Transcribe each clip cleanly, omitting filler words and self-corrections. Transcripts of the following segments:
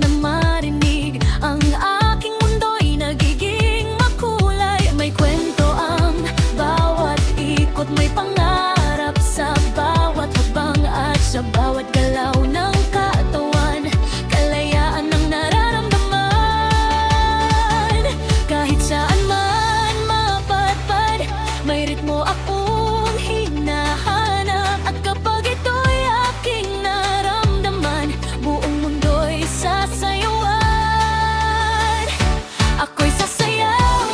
na marinig. Ang aking mundo'y nagiging makulay. May kwento ang bawat ikot, may pangarap sa bawat habang at sa bawat galaw ng katawan. Kalayaan ang nararamdaman, kahit saan man mapadpad. May ritmo akong hinahanap, at kapag ito'y aking naramdaman, buong mundo'y sasayawan. Ako'y sasayaw,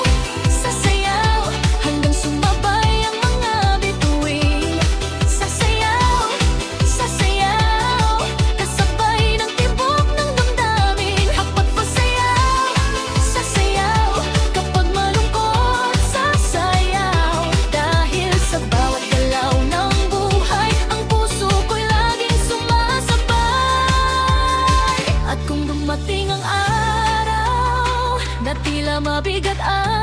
sasayaw, hanggang sumabay ang mga bituin. Sasayaw, sasayaw, kasabay ng tibok ng damdamin. Ako't pasayaw, sasayaw, kapag malungkot sasayaw. Dahil sa bawat galaw ng buhay, ang puso ko'y laging sumasabay. At kung dumating ang araw na tila mabigat ang